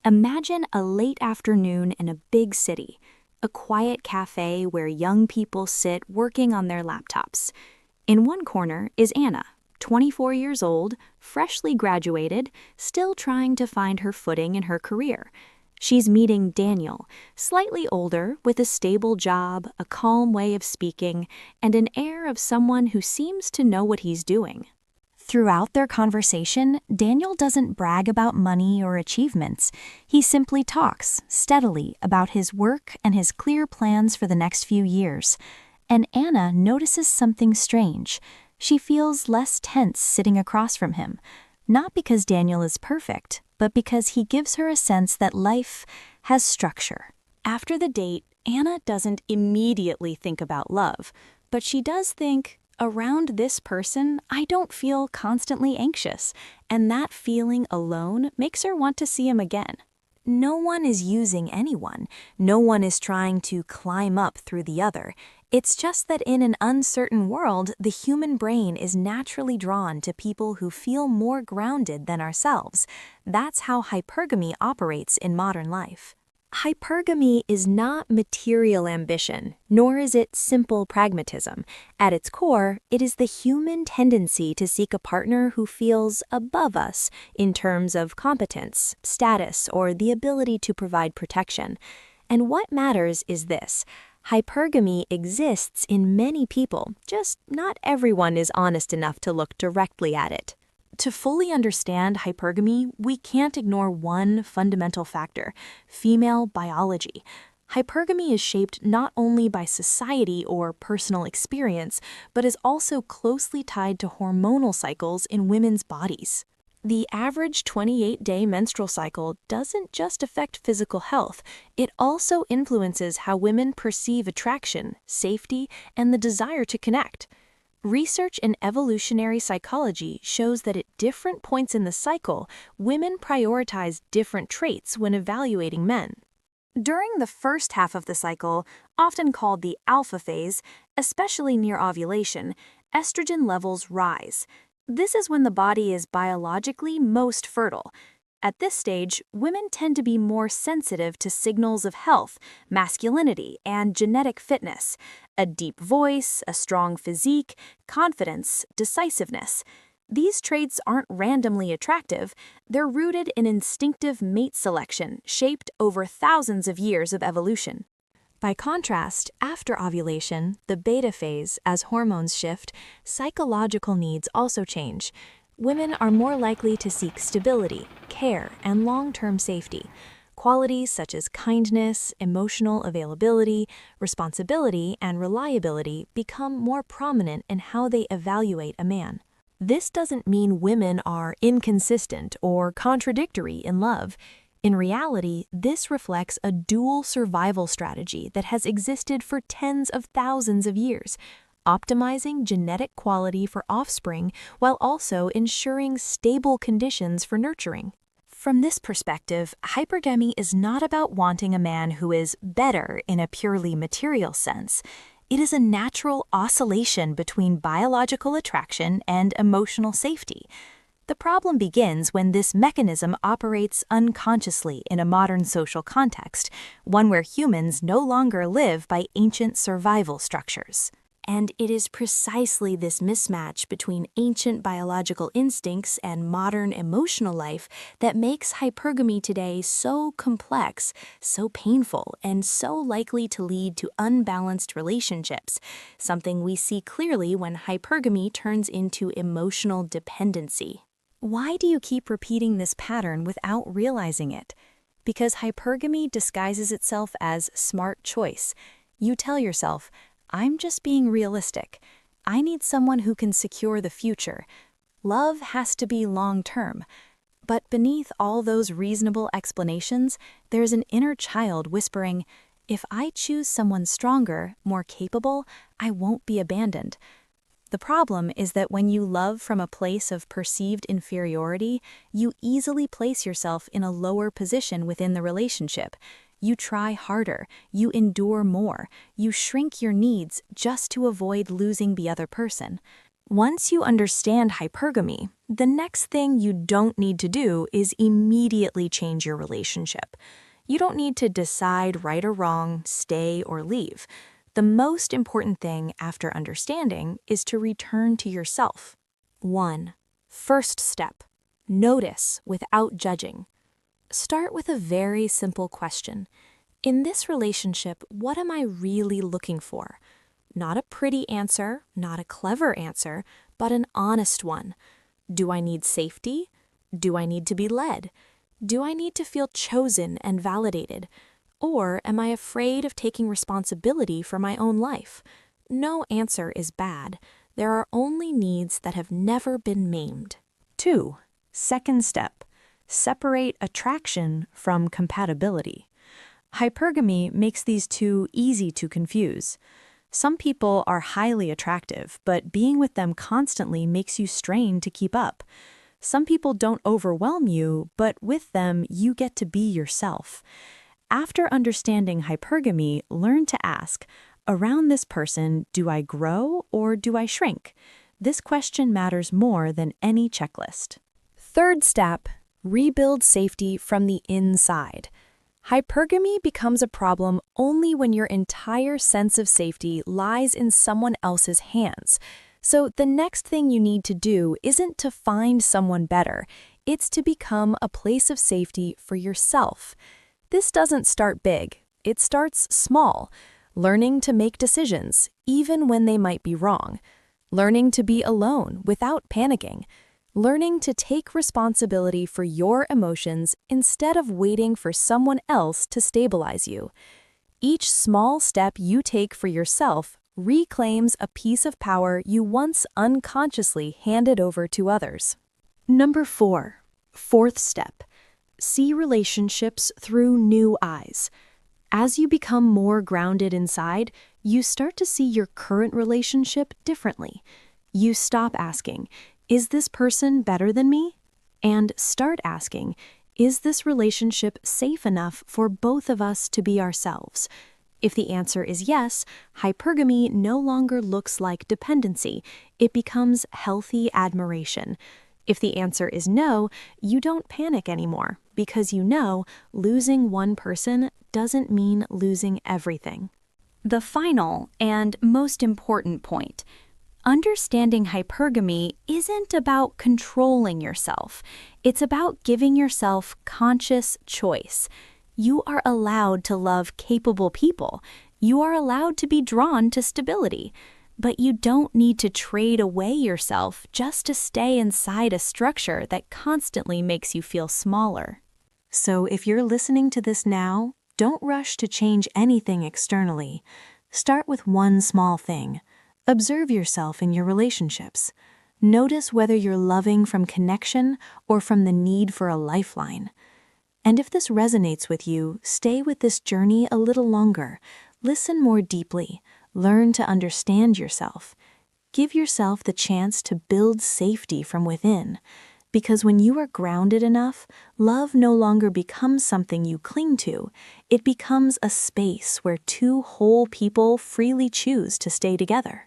Imagine a late afternoon in a big city, a quiet cafe where young people sit working on their laptops. In one corner is Anna, 24 years old, freshly graduated, still trying to find her footing in her career. She's meeting Daniel, slightly older, with a stable job, a calm way of speaking, and an air of someone who seems to know what he's doing. Throughout their conversation, Daniel doesn't brag about money or achievements. He simply talks, steadily, about his work and his clear plans for the next few years. And Anna notices something strange. She feels less tense sitting across from him. Not because Daniel is perfect, but because he gives her a sense that life has structure. After the date, Anna doesn't immediately think about love, but she does think, around this person, I don't feel constantly anxious, and that feeling alone makes her want to see him again. No one is using anyone. No one is trying to climb up through the other. It's just that in an uncertain world, the human brain is naturally drawn to people who feel more grounded than ourselves. That's how hypergamy operates in modern life. Hypergamy is not material ambition, nor is it simple pragmatism. At its core, it is the human tendency to seek a partner who feels above us in terms of competence, status, or the ability to provide protection. And what matters is this: hypergamy exists in many people, just not everyone is honest enough to look directly at it. To fully understand hypergamy, we can't ignore one fundamental factor: female biology. Hypergamy is shaped not only by society or personal experience, but is also closely tied to hormonal cycles in women's bodies. The average 28-day menstrual cycle doesn't just affect physical health, it also influences how women perceive attraction, safety, and the desire to connect. Research in evolutionary psychology shows that at different points in the cycle, women prioritize different traits when evaluating men. During the first half of the cycle, often called the alpha phase, especially near ovulation, estrogen levels rise. This is when the body is biologically most fertile. At this stage, women tend to be more sensitive to signals of health, masculinity, and genetic fitness: a deep voice, a strong physique, confidence, decisiveness. These traits aren't randomly attractive, they're rooted in instinctive mate selection shaped over thousands of years of evolution. By contrast, after ovulation, the beta phase, as hormones shift, psychological needs also change. Women are more likely to seek stability, care, and long-term safety. Qualities such as kindness, emotional availability, responsibility, and reliability become more prominent in how they evaluate a man. This doesn't mean women are inconsistent or contradictory in love. In reality, this reflects a dual survival strategy that has existed for tens of thousands of years, optimizing genetic quality for offspring while also ensuring stable conditions for nurturing. From this perspective, hypergamy is not about wanting a man who is better in a purely material sense. It is a natural oscillation between biological attraction and emotional safety. The problem begins when this mechanism operates unconsciously in a modern social context, one where humans no longer live by ancient survival structures. And it is precisely this mismatch between ancient biological instincts and modern emotional life that makes hypergamy today so complex, so painful, and so likely to lead to unbalanced relationships, something we see clearly when hypergamy turns into emotional dependency. Why do you keep repeating this pattern without realizing it? Because hypergamy disguises itself as smart choice. You tell yourself, I'm just being realistic. I need someone who can secure the future. Love has to be long-term. But beneath all those reasonable explanations, there's an inner child whispering, if I choose someone stronger, more capable, I won't be abandoned. The problem is that when you love from a place of perceived inferiority, you easily place yourself in a lower position within the relationship. You try harder, you endure more, you shrink your needs just to avoid losing the other person. Once you understand hypergamy, the next thing you don't need to do is immediately change your relationship. You don't need to decide right or wrong, stay or leave. The most important thing after understanding is to return to yourself. 1. First step. Notice without judging. Start with a very simple question. In this relationship, what am I really looking for? Not a pretty answer, not a clever answer, but an honest one. Do I need safety? Do I need to be led? Do I need to feel chosen and validated? Or am I afraid of taking responsibility for my own life? No answer is bad. There are only needs that have never been maimed. 2. Second step. Separate attraction from compatibility. Hypergamy makes these two easy to confuse. Some people are highly attractive, but being with them constantly makes you strain to keep up. Some people don't overwhelm you, but with them, you get to be yourself. After understanding hypergamy, learn to ask, around this person, do I grow or do I shrink? This question matters more than any checklist. Third step, rebuild safety from the inside. Hypergamy becomes a problem only when your entire sense of safety lies in someone else's hands. So the next thing you need to do isn't to find someone better, it's to become a place of safety for yourself. This doesn't start big, it starts small, learning to make decisions, even when they might be wrong, learning to be alone without panicking, learning to take responsibility for your emotions instead of waiting for someone else to stabilize you. Each small step you take for yourself reclaims a piece of power you once unconsciously handed over to others. Number 4. Fourth step. See relationships through new eyes. As you become more grounded inside, you start to see your current relationship differently. You stop asking, is this person better than me? And start asking, is this relationship safe enough for both of us to be ourselves? If the answer is yes, hypergamy no longer looks like dependency. It becomes healthy admiration. If the answer is no, you don't panic anymore because you know losing one person doesn't mean losing everything. The final and most important point. Understanding hypergamy isn't about controlling yourself. It's about giving yourself conscious choice. You are allowed to love capable people. You are allowed to be drawn to stability. But you don't need to trade away yourself just to stay inside a structure that constantly makes you feel smaller. So if you're listening to this now, don't rush to change anything externally. Start with one small thing. Observe yourself in your relationships. Notice whether you're loving from connection or from the need for a lifeline. And if this resonates with you, stay with this journey a little longer. Listen more deeply. Learn to understand yourself. Give yourself the chance to build safety from within. Because when you are grounded enough, love no longer becomes something you cling to. It becomes a space where two whole people freely choose to stay together.